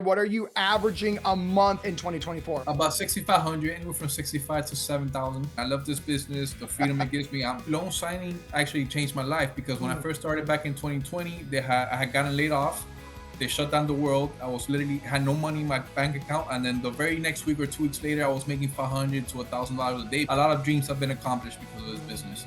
What are you averaging a month in 2024? About 6,500, anywhere from 65 to 7,000. I love this business, the freedom it gives me. Loan signing actually changed my life because when I first started back in 2020, I had gotten laid off. They shut down the world. I was literally had no money in my bank account, and then the very next week or 2 weeks later, I was making $500 to $1,000 a day. A lot of dreams have been accomplished because of this business.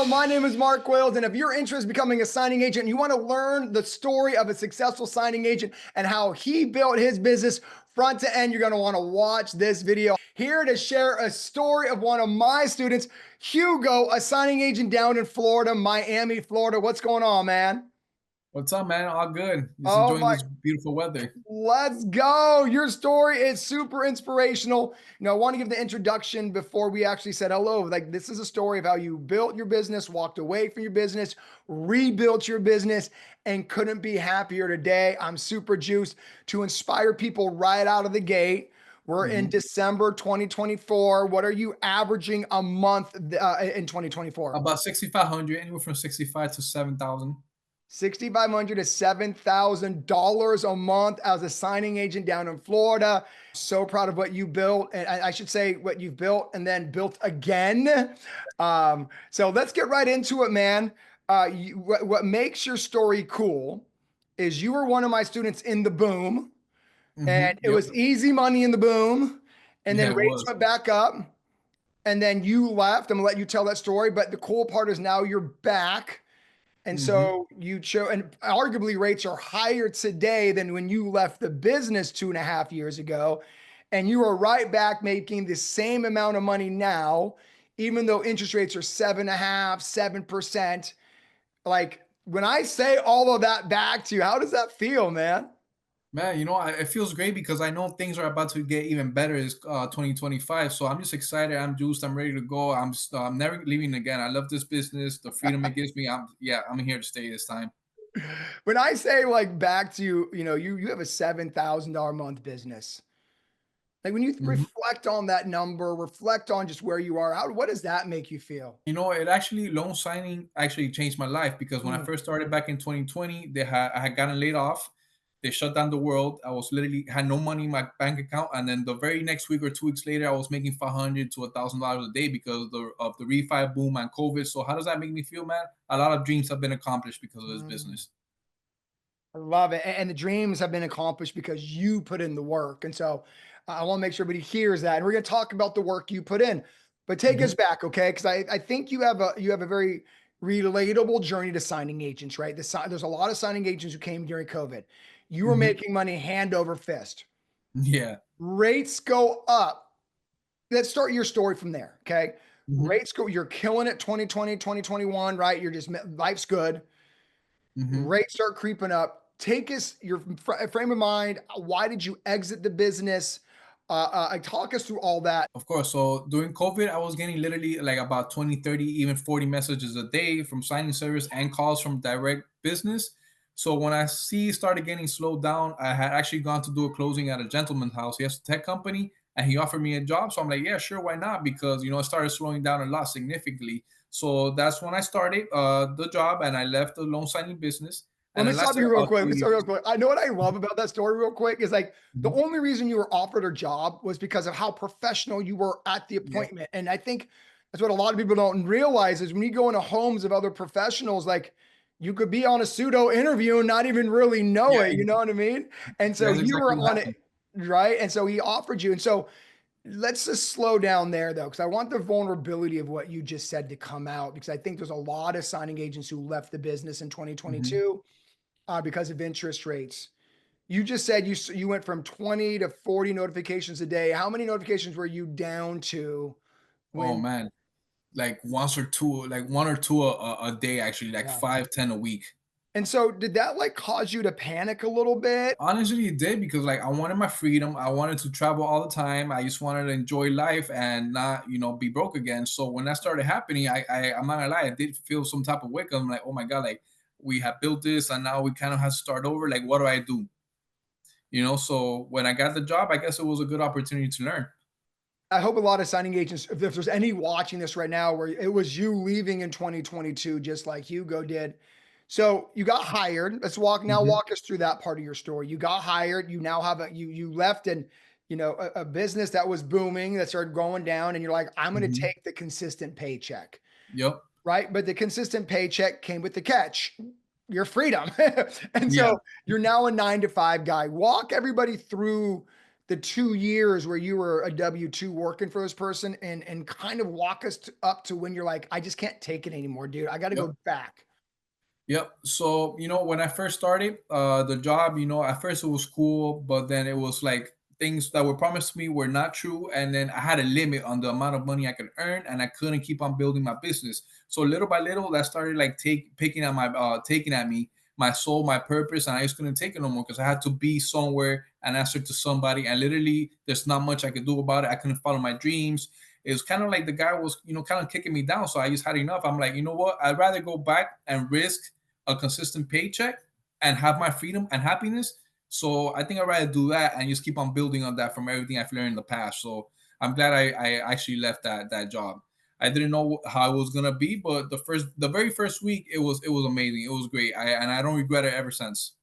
My name is Mark Wales, and if you're interested in becoming a signing agent and you want to learn the story of a successful signing agent and how he built his business front to end, you're going to want to watch this video. Here to share a story of one of my students, Hugo, a signing agent down in Florida, Miami, Florida. What's going on, man? What's up, man? All good. Just Oh enjoying my, this beautiful weather. let's go. Your story is super inspirational. I want to give the introduction before we actually said hello. Like, this is a story of how you built your business, walked away from your business, rebuilt your business, and couldn't be happier today. I'm super juiced to inspire people right out of the gate. We're in December 2024. What are you averaging a month in 2024? About 6,500, anywhere from 65 to 7,000. $6,500 to $7,000 a month as a signing agent down in Florida. So proud of what you built. And I should say what you've built and then built again. So let's get right into it, man. What makes your story cool is you were one of my students in the boom, and it Yep. was easy money in the boom. And Yeah, then it rates was. went back up, and then you left. I'm gonna let you tell that story. But the cool part is now you're back. And hmm so you show, and arguably rates are higher today than when you left the business 2.5 years ago. And you are right back making the same amount of money now, even though interest rates are 7.5, 7%. Like, when I say all of that back to you, how does that feel, man? Man, it feels great because I know things are about to get even better. It's 2025, so I'm just excited. I'm juiced. I'm ready to go. I'm never leaving again. I love this business, the freedom it gives me. I'm here to stay this time. When I say like back to you, you have a $7,000 a month business. Like, when you Mhm. reflect on that number, reflect on just where you are, what does that make you feel? It actually loan signing actually changed my life because when I Mm. first started back in 2020, I had gotten laid off. They shut down the world. I was literally had no money in my bank account, and then the very next week or 2 weeks later, I was making $500 to $1,000 a day because of the refi boom and COVID. So how does that make me feel, man? A lot of dreams have been accomplished because of this Mm. business. I love it. And the dreams have been accomplished because you put in the work. And so I want to make sure everybody hears that. And we're going to talk about the work you put in. But take us Mhm, back, okay? Because I think you have a very relatable journey to signing agents, right? There's a lot of signing agents who came during COVID. You were mhm. making money hand over fist. Yeah. Rates go up. Let's start your story from there, okay? Mhm, Rates go, you're killing it 2020, 2021, right? You're just, life's good. mhm. Rates start creeping up. Take us your frame of mind. Why did you exit the business? Talk us through all that. Of course. So during COVID, I was getting literally like about 20, 30, even 40 messages a day from signing service and calls from direct business. So when I started getting slowed down, I had actually gone to do a closing at a gentleman's house. He has a tech company and he offered me a job. So I'm like, yeah, sure, why not? Because it started slowing down a lot significantly. So that's when I started the job and I left the loan signing business. Let And me it stop lasted you real about quick. 2 years. Real quick. I know what I love about that story, real quick, is like the Mhm. only reason you were offered a job was because of how professional you were at the Yeah. appointment. And I think that's what a lot of people don't realize is when you go into homes of other professionals, like, you could be on a pseudo interview and not even really know Yeah. it. You know what I mean? And so That's you exactly were what on it, happened. right? And so he offered you. And so let's just slow down there though, because I want the vulnerability of what you just said to come out, because I think there's a lot of signing agents who left the business in Mhm. 2022 because of interest rates. You just said you went from 20 to 40 notifications a day. How many notifications were you down to Oh when? man. Like once or two, like one or two a day, actually, like Yeah. 5, 10 a week. And so did that like cause you to panic a little bit? Honestly, it did because like I wanted my freedom. I wanted to travel all the time. I just wanted to enjoy life and not, be broke again. So when that started happening, I'm not gonna lie, I did feel some type of wake up. I'm like, oh my god, like we have built this and now we kind of have to start over. Like, what do I do? So when I got the job, I guess it was a good opportunity to learn. I hope a lot of signing agents, if there's any watching this right now, where it was you leaving in 2022, just like Hugo did. So you got hired. Let's Mhm, walk us through that part of your story. You got hired. You now have you left and a business that was booming that started going down, and you're like, I'm going to mhm. take the consistent paycheck, Yep. right? But the consistent paycheck came with the catch, your freedom. And Yeah. so you're now a 9 to 5 guy. Walk everybody through the 2 years where you were a W-2 working for this person, and kind of walk us up to when you're like, I just can't take it anymore, dude. I got to Yep. go back. Yep. So, when I first started, the job, at first it was cool, but then it was like things that were promised to me were not true. And then I had a limit on the amount of money I could earn, and I couldn't keep on building my business. So little by little, that started like taking at me, my soul, my purpose, and I just couldn't take it no more because I had to be somewhere and answer to somebody. And literally, there's not much I could do about it. I couldn't follow my dreams. It was kind of like the guy was, kind of kicking me down. So I just had enough. I'm like, you know what? I'd rather go back and risk a consistent paycheck and have my freedom and happiness. So I think I'd rather do that and just keep on building on that from everything I've learned in the past. So I'm glad I actually left that job. I didn't know how it was gonna be, but the very first week it was amazing. It was great. I don't regret it ever since.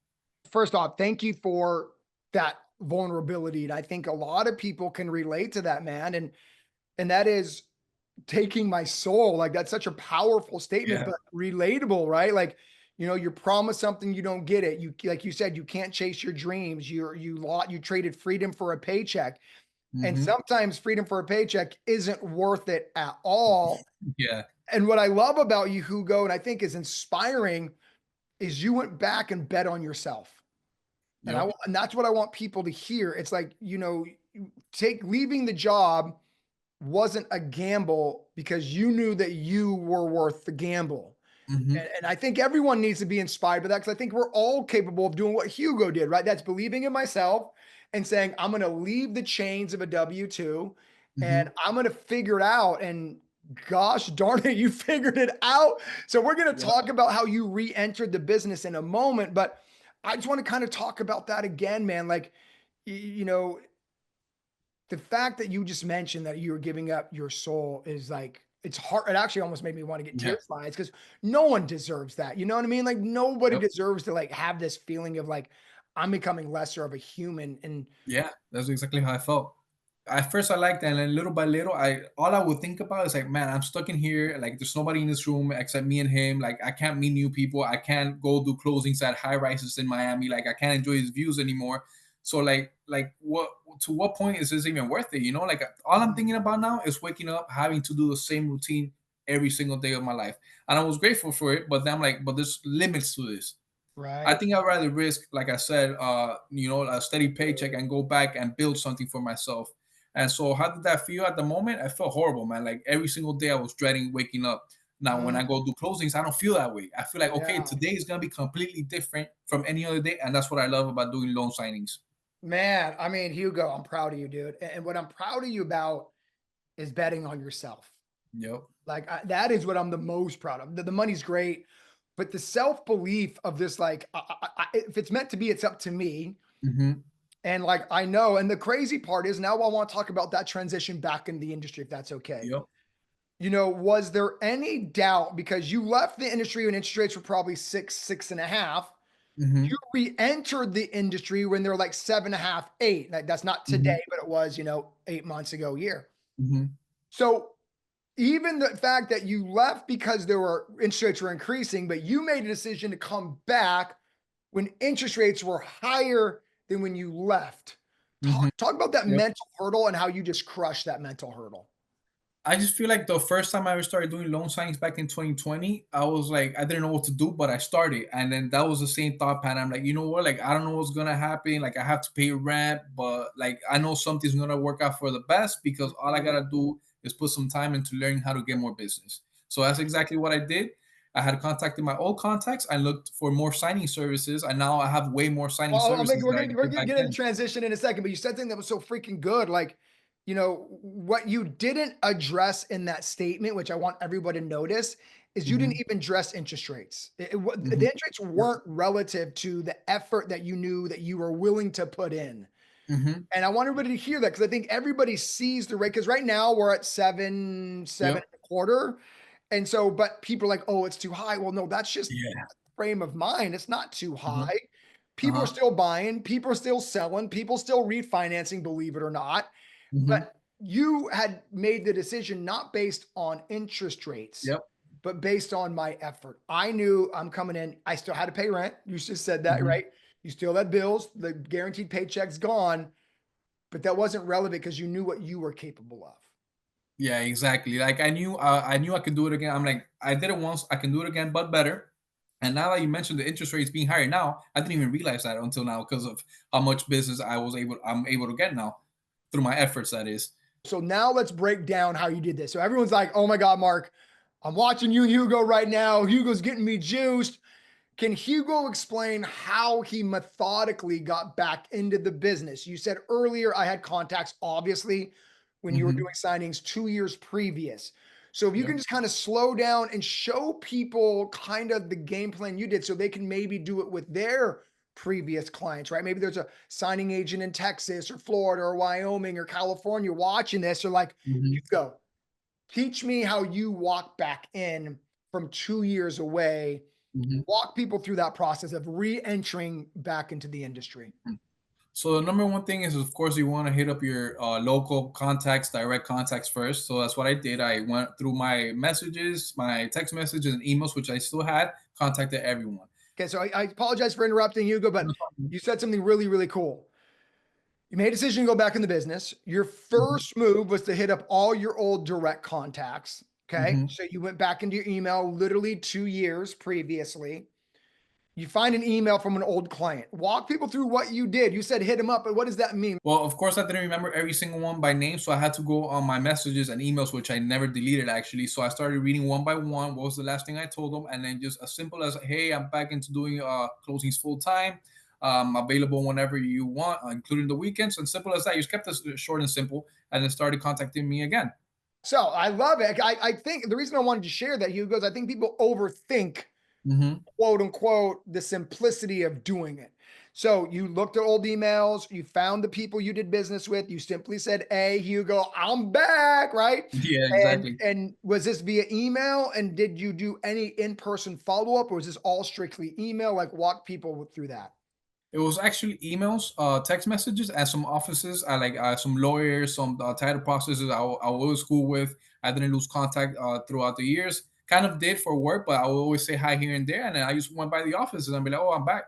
First off, thank you for that vulnerability. And I think a lot of people can relate to that, man. And that is taking my soul. Like, that's such a powerful statement, Yeah. but relatable, right? Like, you're promised something, you don't get it. You, like you said, you can't chase your dreams. You traded freedom for a paycheck. And Hmm. sometimes freedom for a paycheck isn't worth it at all. Yeah. And what I love about you, Hugo, and I think is inspiring, is you went back and bet on yourself. Yep. And that's what I want people to hear. It's like, take leaving the job wasn't a gamble because you knew that you were worth the gamble. Hmm. And I think everyone needs to be inspired by that, because I think we're all capable of doing what Hugo did, right? That's believing in myself and saying, I'm going to leave the chains of a W-2 and Hmm. I'm going to figure it out. And gosh darn it, you figured it out. So we're going to Yep. talk about how you re entered the business in a moment. But I just want to kind of talk about that again, man. Like, you know, the fact that you just mentioned that you were giving up your soul is like, it's hard. It actually almost made me want to get Yeah. tears in my eyes, because no one deserves that. You know what I mean? Like, nobody Yep. deserves to like have this feeling of like, I'm becoming lesser of a human. And Yeah, that's exactly how I felt. At first, I liked that, and then little by little, I all I would think about is like, man, I'm stuck in here. Like, there's nobody in this room except me and him. Like, I can't meet new people. I can't go do closings at high rises in Miami. Like, I can't enjoy his views anymore. So, like, what to what point is this even worth it? Like, all I'm thinking about now is waking up, having to do the same routine every single day of my life. And I was grateful for it, but then I'm like, but there's limits to this. I right. think I'd rather risk, like I said, a steady paycheck and go back and build something for myself. And so, how did that feel at the moment? I felt horrible, man. Like every single day, I was dreading waking up. Now, when I Mm, go do closings, I don't feel that way. I feel like, okay, yeah, today is gonna be completely different from any other day, and that's what I love about doing loan signings. man. I mean, Hugo, I'm proud of you, dude. And what I'm proud of you about is betting on yourself. Yep. Like, that is what I'm the most proud of. The money's great, but the self belief of this, like, if it's meant to be, it's up to me. Hmm. And like, I know, and the crazy part is, now I want to talk about that transition back in the industry, if that's okay. Yep. Was there any doubt, because you left the industry when interest rates were probably six and a half? You Hmm. re-entered the industry when they're like 7.5, 8. Like, that's not Hmm. today, but it was, 8 months ago, year. Hmm. So even the fact that you left because there were interest rates were increasing, but you made a decision to come back when interest rates were higher than when you left. Hmm. Talk about that Yep. mental hurdle and how you just crushed that mental hurdle. I just feel like the first time I ever started doing loan signings back in 2020, I was like, I didn't know what to do, but I started. And then that was the same thought pattern. I'm like, you know what? Like, I don't know what's gonna happen. Like, I have to pay rent, but like I know something's gonna work out for the best because all I Mhm. gotta do is put some time into learning how to get more business. So that's exactly what I did. I had contacted my old contacts. I looked for more signing services, and now I have way more signing Well, I mean, services we're than I gonna we're did gonna back get into then. transition in a second, but you said something that was so freaking good. Like, what you didn't address in that statement, which I want everybody to notice, is you didn't Hmm. even address interest rates. The Hmm. interest rates Yep. weren't relative to the effort that you knew that you were willing to put in. Mhm. And I want everybody to hear that because I think everybody sees the rate. Because right now we're at seven Yep. and a quarter. And so, but people are like, oh, it's too high. Well, no, that's just Yeah. frame of mind. It's not too Uh-huh. high. People are Uh-huh. still buying, people are still selling, people still refinancing, believe it or not. Mhm. But you had made the decision not based on interest rates, Yep. but based on my effort. I knew I'm coming in. I still had to pay rent. You just said that, Mhm. right? You still had bills. The guaranteed paycheck's gone, but that wasn't relevant because you knew what you were capable of. Yeah, exactly. Like I knew I could do it again. I'm like, I did it once, I can do it again, but better. And now that you mentioned the interest rates being higher now, I didn't even realize that until now because of how much business I'm able to get now through my efforts. That is. So now let's break down how you did this. So everyone's like, oh my God, Mark, I'm watching you, Hugo, right now. Hugo's getting me juiced. Can Hugo explain how he methodically got back into the business? You said earlier I had contacts, obviously, when you were Hmm. doing signings 2 years previous. So if you Yeah. can just kind of slow down and show people kind of the game plan you did so they can maybe do it with their previous clients, right? Maybe there's a signing agent in Texas or Florida or Wyoming or California watching this. Or like, Hmm. Hugo, teach me how you walk back in from 2 years away. Hmm. Walk people through that process of re-entering back into the industry. So the number one thing is, of course, you want to hit up your local contacts, direct contacts first. So that's what I did. I went through my messages, my text messages, and emails, which I still had, contacted everyone. Okay, so I apologize for interrupting, Hugo, but you said something really, really cool. You made a decision to go back in the business. Your first move was to hit up all your old direct contacts. Okay, Hmm. so you went back into your email literally 2 years previously. You find an email from an old client. Walk people through what you did. You said hit them up, but what does that mean? Well, of course, I didn't remember every single one by name, so I had to go on my messages and emails, which I never deleted actually. So I started reading one by one. What was the last thing I told them, and then just as simple as, "Hey, I'm back into doing closings full time. Available whenever you want, including the weekends." And simple as that. You just kept this short and simple, and then started contacting me again. So I love it. I think the reason I wanted to share that, Hugo, is I think people overthink Hmm. quote unquote the simplicity of doing it. So you looked at old emails, you found the people you did business with, you simply said, "Hey, Hugo, I'm back," right? Yeah, And exactly. and was this via email? And did you do any in-person follow-up, or was this all strictly email? Like walk people through that. It was actually emails, text messages, and some offices. I like some lawyers, some title processes I was school with. I didn't lose contact throughout the years. Kind of did for work, but I would always say hi here and there. And then I just went by the offices and be like, "Oh, I'm back."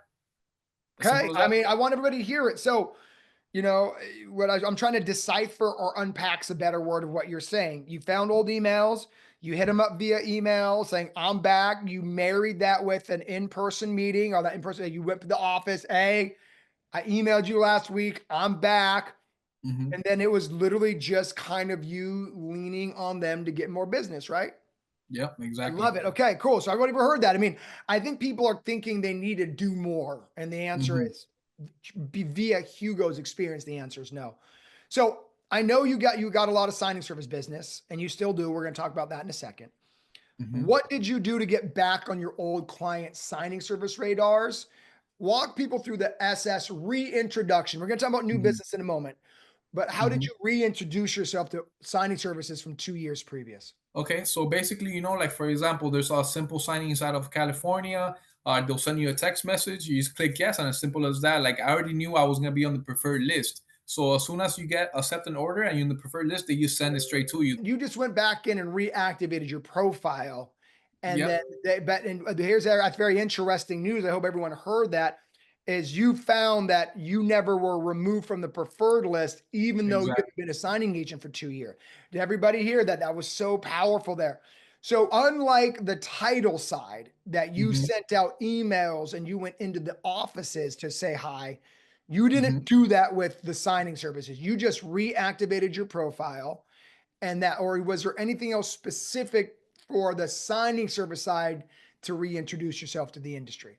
As Okay. simple as I that. mean, I want everybody to hear it. So what I'm trying to decipher or unpack's a better word of what you're saying. You found old emails, you hit them up via email saying, I'm back. You married that with an in person meeting or that in person, you went to the office. Hey, I emailed you last week. I'm back. Hmm. And then it was literally just kind of you leaning on them to get more business, right? Yep, I exactly. love it. Okay, cool. So I've already heard that. I mean, I think people are thinking they need to do more. And the answer Hmm. is via Hugo's experience, the answer is no. So I know you got a lot of signing service business, and you still do. We're going to talk about that in a second. Hmm. What did you do to get back on your old client signing service radars? Walk people through the SS reintroduction. We're going to talk about new Hmm. business in a moment, but how did Hmm. you reintroduce yourself to signing services from 2 years previous? Okay, so basically, like for example, there's a simple signings out of California. They'll send you a text message. You just click yes, and as simple as that. Like I already knew I was gonna be on the preferred list. So as soon as you get accept an order and you're in the preferred list, they just send it straight to you. You just went back in and reactivated your profile. And then Yep. here's that's very interesting news. I hope everyone heard that is you found that you never were removed from the preferred list, even though you've Exactly. been a signing agent for 2 years. Did everybody hear that? That was so powerful there. So unlike the title side that you Hmm. sent out emails and you went into the offices to say hi, you Hmm. didn't do that with the signing services. You just reactivated your profile and that, or was there anything else specific for the signing service side to reintroduce yourself to the industry?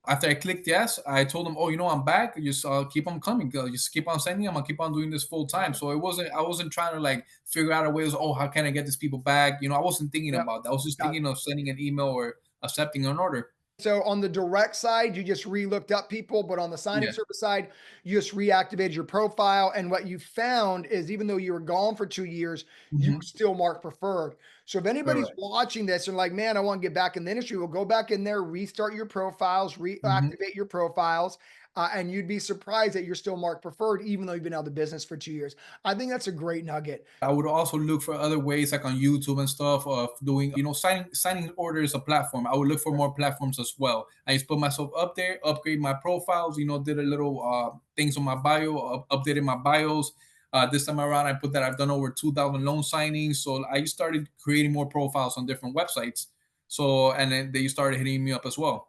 After I clicked yes, I told them, "Oh, I'm back. Just keep on coming. Just keep on sending. I'm gonna keep on doing this full time." So I wasn't trying to like figure out a way. Oh, how can I get these people back? I wasn't thinking Yep. about that. I was just Got it. thinking of sending an email or accepting an order. So on the direct side, you just re-looked up people, but on the signing Yeah. service side, you just reactivated your profile. And what you found is even though you were gone for 2 years, you were Hmm. still marked preferred. So if anybody's Correct. watching this and like, man, I want to get back in the industry, well, go back in there, restart your profiles, Hmm. reactivate your profiles, and you'd be surprised that you're still marked preferred, even though you've been out of the business for 2 years. I think that's a great nugget. I would also look for other ways, like on YouTube and stuff, of doing, signing orders a platform. I would look for more platforms as well. I just put myself up there, upgrade my profiles, did a little things on my bio, updated my bios. This time around, I put that I've done over 2,000 loan signings. So I started creating more profiles on different websites. So, and then they started hitting me up as well.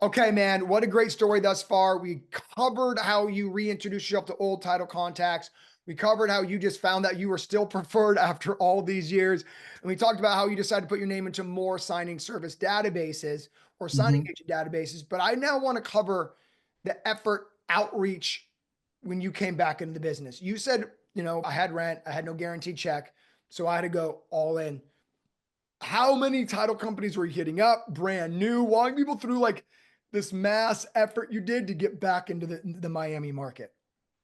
Okay, man, what a great story thus far. We covered how you reintroduced yourself to old title contacts. We covered how you just found that you were still preferred after all these years. And we talked about how you decided to put your name into more signing service databases or signing Hmm. agent databases. But I now want to cover the effort outreach when you came back into the business. You said, I had rent, I had no guaranteed check. So I had to go all in. How many title companies were you hitting up, brand new, walking people through like this mass effort you did to get back into the Miami market?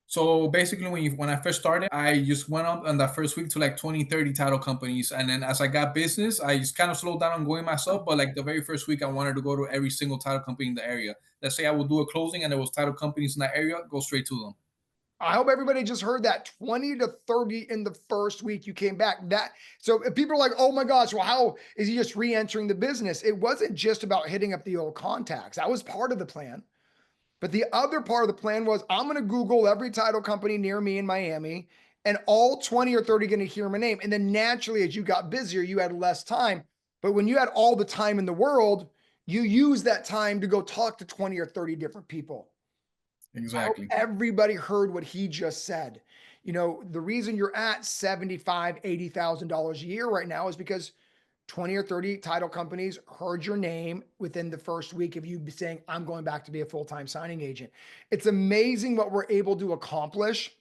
So basically, when I first started, I just went up on that first week to like 20, 30 title companies. And then as I got business, I just kind of slowed down on going myself. But like the very first week, I wanted to go to every single title company in the area. Let's say I would do a closing and there was title companies in that area, go straight to them. I hope everybody just heard that 20 to 30 in the first week you came back. That so if people are like, oh my gosh, well, how is he just re-entering the business? It wasn't just about hitting up the old contacts. That was part of the plan. But the other part of the plan was I'm going to Google every title company near me in Miami, and all 20 or 30 going to hear my name. And then naturally, as you got busier, you had less time. But when you had all the time in the world, you use that time to go talk to 20 or 30 different people. I hope Exactly. everybody heard what he just said. The reason you're at 75, $80,000 a year right now is because 20 or 30 title companies heard your name within the first week of you saying, I'm going back to be a full-time signing agent. It's amazing what we're able to accomplish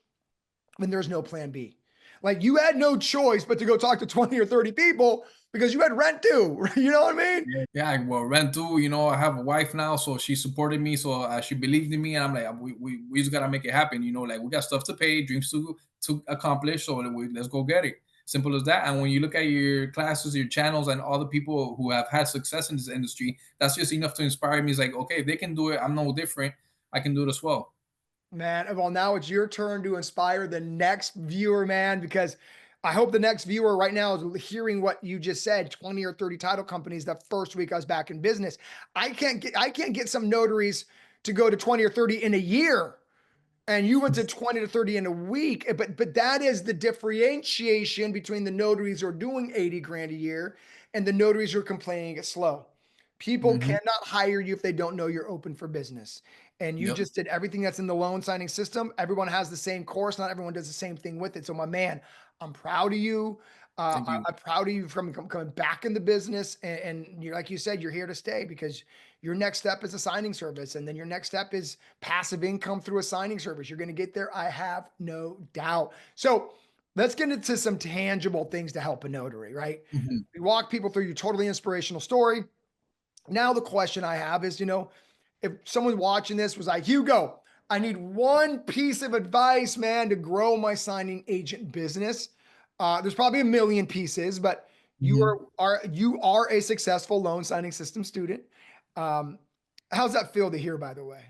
when there's no plan B. Like you had no choice but to go talk to 20 or 30 people because you had rent due. You know what I mean? Yeah, well, rent too. I have a wife now, so she supported me. So she believed in me, and I'm like, we just gotta make it happen. Like we got stuff to pay, dreams to accomplish. So let's go get it. Simple as that. And when you look at your classes, your channels, and all the people who have had success in this industry, that's just enough to inspire me. It's like, okay, if they can do it, I'm no different. I can do it as well. Man, well, now it's your turn to inspire the next viewer, man, because I hope the next viewer right now is hearing what you just said, 20 or 30 title companies the first week I was back in business. I can't get some notaries to go to 20 or 30 in a year. And you went to 20 to 30 in a week. But that is the differentiation between the notaries who are doing 80 grand a year and the notaries who are complaining it's slow. People Hmm. cannot hire you if they don't know you're open for business. And you Yep. just did everything that's in the loan signing system. Everyone has the same course. Not everyone does the same thing with it. So, my man, I'm proud of you. Thank you. I'm proud of you from coming back in the business. And you're, like you said, you're here to stay because your next step is a signing service. And then your next step is passive income through a signing service. You're going to get there. I have no doubt. So, let's get into some tangible things to help a notary, right? Mhm. We walk people through your totally inspirational story. Now the question I have is, if someone watching this was like, Hugo, I need one piece of advice, man, to grow my signing agent business. There's probably a million pieces, but you Mhm. are a successful loan signing system student. Um, how's that feel to hear, by the way?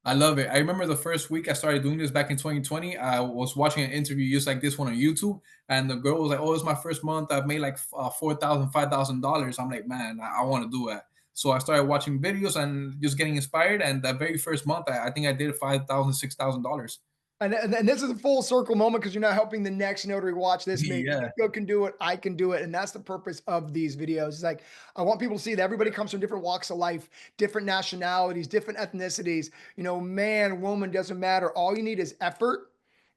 I love it. I remember the first week I started doing this back in 2020. I was watching an interview just like this one on YouTube, and the girl was like, "Oh, it's my first month. I've made like $4,000, $5,000." I'm like, "Man, I want to do that." So I started watching videos and just getting inspired. And that very first month, I think I did $5,000, $6,000. And this is a full circle moment because you're not helping the next notary watch this. Maybe Yeah. Hugo can do it. I can do it. And that's the purpose of these videos. It's like, I want people to see that everybody comes from different walks of life, different nationalities, different ethnicities. Man, woman, doesn't matter. All you need is effort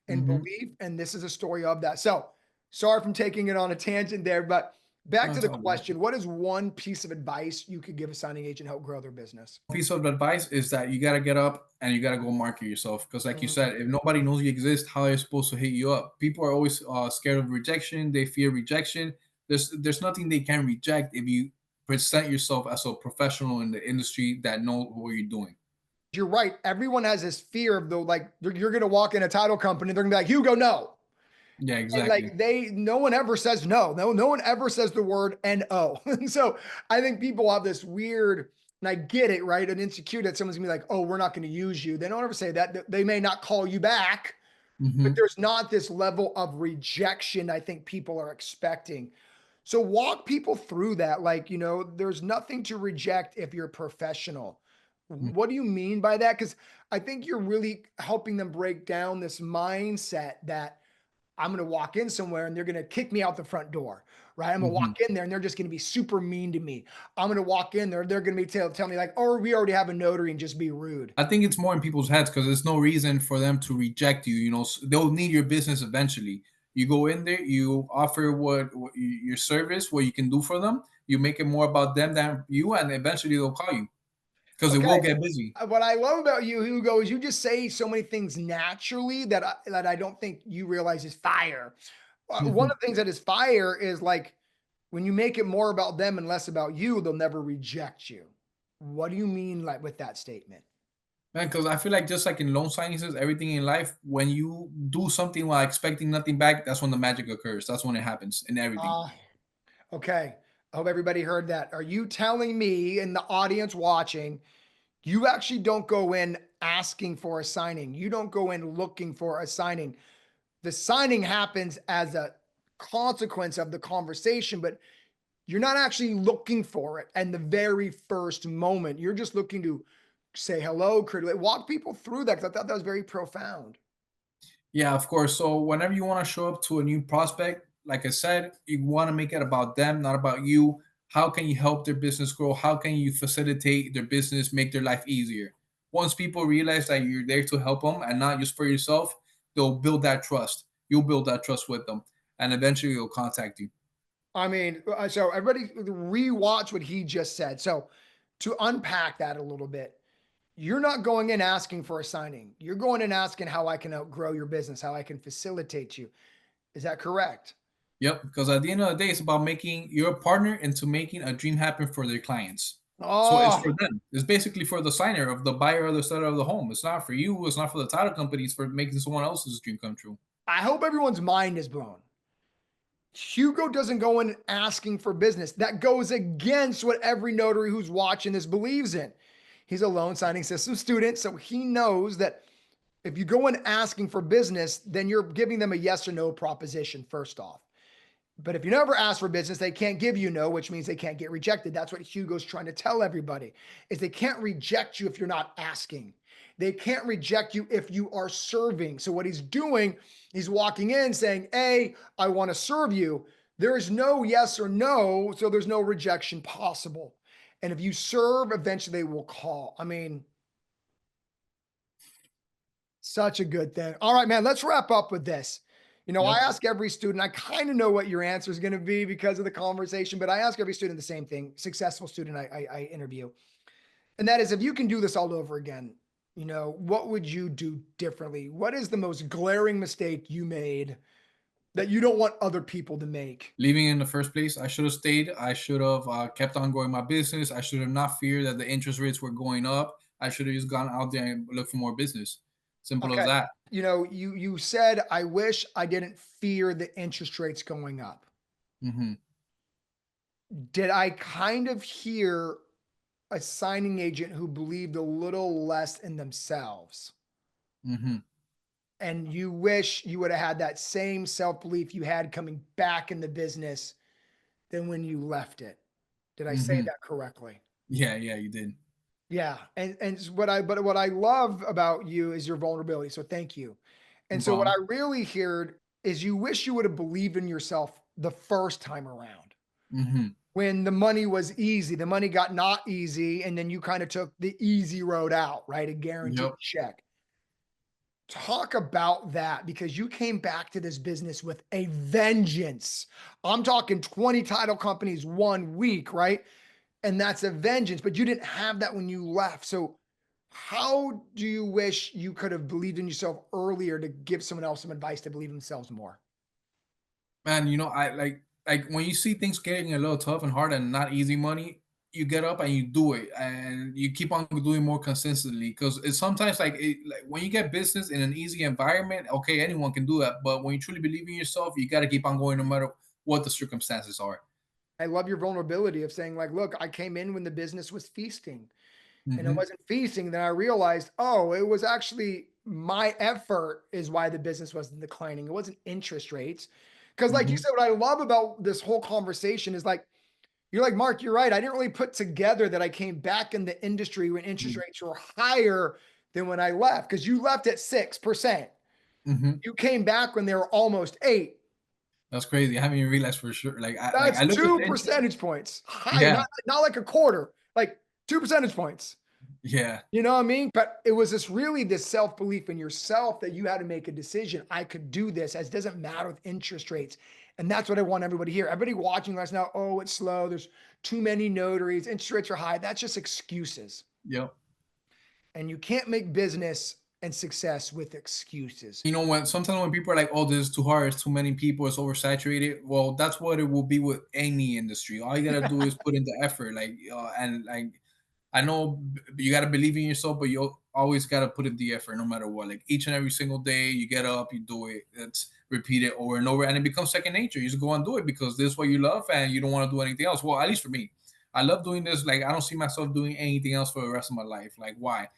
and Hmm. belief. And this is a story of that. So sorry from taking it on a tangent there, but back No, to it's the all good. question. What is one piece of advice you could give a signing agent to help grow their business? Piece of advice is that you gotta get up and you gotta go market yourself. Because, like you Mm. said, if nobody knows you exist, how are you supposed to hit you up? People are always scared of rejection. They fear rejection. There's nothing they can reject if you present yourself as a professional in the industry that know what you're doing. You're right. Everyone has this fear of the like, you're going to walk in a title company. They're going to be like, Hugo, no. Yeah, And exactly. like no one ever says no. No one ever says the word no. And so I think people have this weird, and I get it, right? An insecurity that someone's gonna be like, oh, we're not going to use you. They don't ever say that. They may not call you back, but Hmm. there's not this level of rejection I think people are expecting. So walk people through that. Like, there's nothing to reject if you're professional. What do you mean by that? Because I think you're really helping them break down this mindset that I'm going to walk in somewhere and they're going to kick me out the front door, right? I'm going to Hmm. walk in there and they're just going to be super mean to me. I'm going to walk in there. They're going to be tell me like, oh, we already have a notary and just be rude. I think it's more in people's heads because there's no reason for them to reject you. You know, they'll need your business eventually. You go in there, you offer your service, what you can do for them. You make it more about them than you, and eventually they'll call you because it Okay. will get busy. What I love about you, Hugo, is you just say so many things naturally that I don't think you realize is fire. One Hmm. of the things that is fire is like when you make it more about them and less about you, they'll never reject you. What do you mean like with that statement? Man, because I feel like just like in loan signings, everything in life, when you do something while expecting nothing back, that's when the magic occurs. That's when it happens in everything. Ah, okay. I hope everybody heard that. Are you telling me in the audience watching, you actually don't go in asking for a signing? You don't go in looking for a signing. The signing happens as a consequence of the conversation, but you're not actually looking for it and the very first moment. You're just looking to say hello, walk people through that because I thought that was very profound. Yeah, of course. So whenever you want to show up to a new prospect, like I said, you want to make it about them, not about you. How can you help their business grow? How can you facilitate their business, make their life easier? Once people realize that you're there to help them and not just for yourself, they'll build that trust. You'll build that trust with them, and eventually they'll contact you. I mean, so everybody rewatch what he just said. So to unpack that a little bit, you're not going in asking for a signing. You're going in asking how I can outgrow your business, how I can facilitate you. Is that correct? Yep, because at the end of the day, it's about making your partner into making a dream happen for their clients. So it's Oh, for them. It's basically for the signer of the buyer or the seller of the home. It's not for you. It's not for the title company. It's for making someone else's dream come true. I hope everyone's mind is blown. Hugo doesn't go in asking for business. That goes against what every notary who's watching this believes in. He's a loan signing system student, so he knows that if you go in asking for business, then you're giving them a yes or no proposition, first off. But if you never ask for business, they can't give you no, which means they can't get rejected. That's what Hugo's trying to tell everybody is they can't reject you if you're not asking. They can't reject you if you are serving. So what he's doing, he's walking in saying, "Hey, I want to serve you." There is no yes or no, so there's no rejection possible. And if you serve, eventually they will call. I mean, such a good thing. All right, man, let's wrap up with this. I Yep. ask every student, I kind of know what your answer is going to be because of the conversation, but I ask every student the same thing, successful student I interview. And that is if you can do this all over again, what would you do differently? What is the most glaring mistake you made that you don't want other people to make? Leaving in the first place, I should have stayed. I should have kept on growing my business. I should have not feared that the interest rates were going up. I should have just gone out there and looked for more business. Simple as Okay. that. You said, I wish I didn't fear the interest rates going up. Hmm. Did I kind of hear a signing agent who believed a little less in themselves? Hmm. And you wish you would have had that same self belief you had coming back in the business than when you left it. Did I say Hmm. that correctly? Yeah, yeah, you did. Yeah. And what I love about you is your vulnerability. So thank you. No And so what I problem. really heard is you wish you would have believed in yourself the first time around Hmm. when the money was easy. The money got not easy, and then you kind of took the easy road out, right? A guaranteed Yep. check. Talk about that because you came back to this business with a vengeance. I'm talking 20 title companies 1 week, right? And that's a vengeance, but you didn't have that when you left. So, how do you wish you could have believed in yourself earlier to give someone else some advice to believe in themselves more? Man, I like. like when you see things getting a little tough and hard and not easy money, you get up and you do it, and you keep on doing more consistently, because it's sometimes like when you get business in an easy environment, okay, anyone can do that, but when you truly believe in yourself, you got to keep on going no matter what the circumstances are. I love your vulnerability of saying like, look, I came in when the business was feasting and it Hmm. wasn't feasting. Then I realized, oh, it was actually my effort is why the business wasn't declining. It wasn't interest rates. Cause like you Hmm. said, what I love about this whole conversation is like, you're like, Mark, you're right. I didn't really put together that I came back in the industry when interest rates were higher than when I left. Cause you left at 6%. Hmm. You came back when they were almost 8. That's crazy. I haven't even realized for sure. Like I That's look at two the interest. percentage points higher, Yeah, not like a quarter, like 2 percentage points. yeah, You know what I mean? But it was this self belief in yourself that you had to make a decision. I could do this, as it doesn't matter with interest rates. And that's what I want everybody here. Everybody watching us now, oh, it's slow. There's too many notaries. Interest rates are high. That's just excuses. yep. And you can't make business and success with excuses. You know, when sometimes when people are like, "Oh, this is too hard. It's too many people. It's oversaturated." Well, that's what it will be with any industry. All you gotta do is put in the effort. And like I know you gotta believe in yourself, but you always gotta put in the effort, no matter what. Like each and every single day, you get up, you do it. It's repeat it over and over, and it becomes second nature. You just go and do it because this is what you love, and you don't want to do anything else. Well, at least for me, I love doing this. Like I don't see myself doing anything else for the rest of my life. Like why?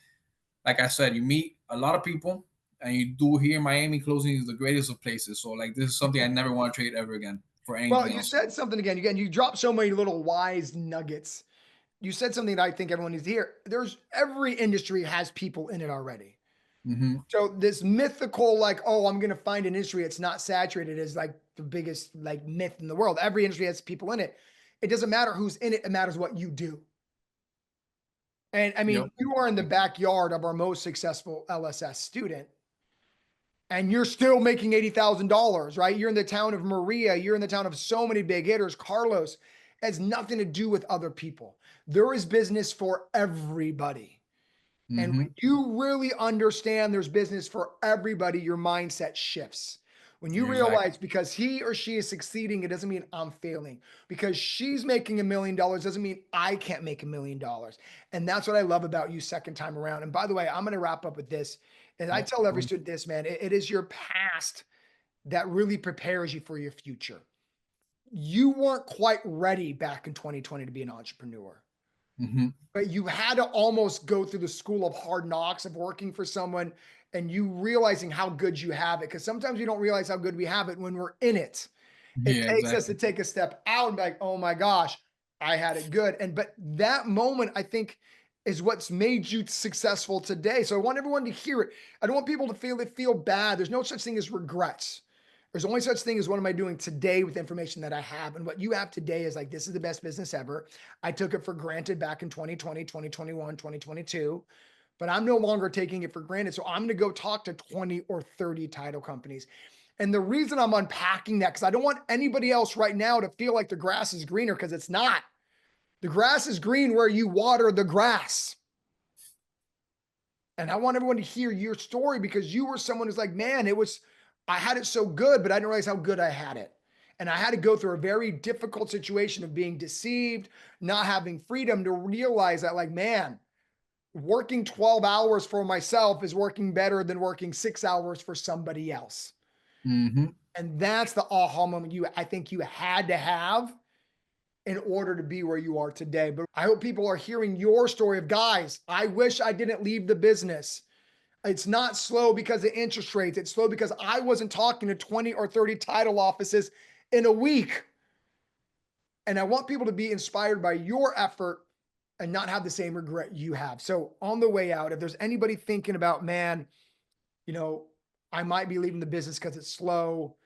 Like I said, you meet a lot of people, and you do here in Miami. Closing is the greatest of places. So like this is something I never want to trade ever again for Well, anything you else. said something again. You dropped so many little wise nuggets. You said something that I think everyone needs to hear. There's every industry has people in it already. Hmm. So this mythical, like, oh, I'm gonna find an industry that's not saturated is like the biggest like myth in the world. Every industry has people in it. It doesn't matter who's in it, it matters what you do. And I Yep. mean, you are in the backyard of our most successful LSS student, and you're still making $80,000, right? You're in the town of Maria, you're in the town of so many big hitters, Carlos. It has nothing to do with other people. There is business for everybody. And when Hmm. you really understand there's business for everybody, your mindset shifts. When you Exactly. realize because he or she is succeeding, it doesn't mean I'm failing. Because she's making $1 million doesn't mean I can't make $1 million. And that's what I love about you second time around. And by the way, I'm going to wrap up with this. And I Yep. tell every student this, man, it is your past that really prepares you for your future. You weren't quite ready back in 2020 to be an entrepreneur, Hmm. but you had to almost go through the school of hard knocks of working for someone and you realizing how good you have it. Because sometimes we don't realize how good we have it when we're in it. It Yeah. takes us to Exactly. take a step out and be like, oh my gosh, I had it good. And but that moment, I think, is what's made you successful today. So I want everyone to hear it. I don't want people to feel bad. There's no such thing as regrets. There's only such thing as what am I doing today with the information that I have. And what you have today is like, this is the best business ever. I took it for granted back in 2020, 2021, 2022, but I'm no longer taking it for granted. So I'm going to go talk to 20 or 30 title companies. And the reason I'm unpacking that, because I don't want anybody else right now to feel like the grass is greener, because it's not. The grass is green where you water the grass. And I want everyone to hear your story because you were someone who's like, man, I had it so good, but I didn't realize how good I had it. And I had to go through a very difficult situation of being deceived, not having freedom to realize that, like, man, working 12 hours for myself is working better than working 6 hours for somebody else. Hmm. And that's the aha moment I think you had to have in order to be where you are today. But I hope people are hearing your story of guys, I wish I didn't leave the business. It's not slow because of interest rates. It's slow because I wasn't talking to 20 or 30 title offices in a week. And I want people to be inspired by your effort and not have the same regret you have. So on the way out, if there's anybody thinking about, man, you know, I might be leaving the business because it's slow.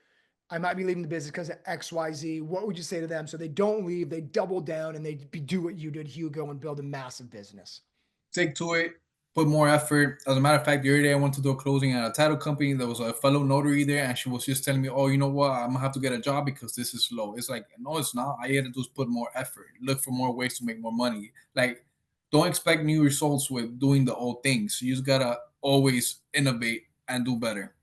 I might be leaving the business because of XYZ. What would you say to them so they don't leave, they double down, and they do what you did, Hugo, and build a massive business? Stick to it. Put more effort. As a matter of fact, the other day I went to do a closing at a title company. There was a fellow notary there, and she was just telling me, "Oh, you know what? I'm gonna have to get a job because this is slow." It's like, no, it's not. All you had to do is put more effort. Look for more ways to make more money. Like, don't expect new results with doing the old things. You just gotta always innovate and do better.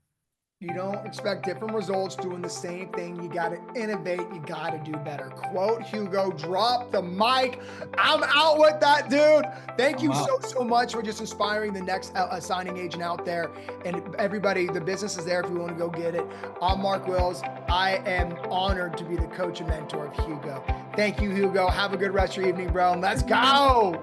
You don't expect different results doing the same thing. You got to innovate. You got to do better. Quote Hugo, drop the mic. I'm out with that, dude. Thank I'm you out. so much for just inspiring the next signing agent out there. And everybody, the business is there if you want to go get it. I'm Mark Wills. I am honored to be the coach and mentor of Hugo. Thank you, Hugo. Have a good rest of your evening, bro. Let's go.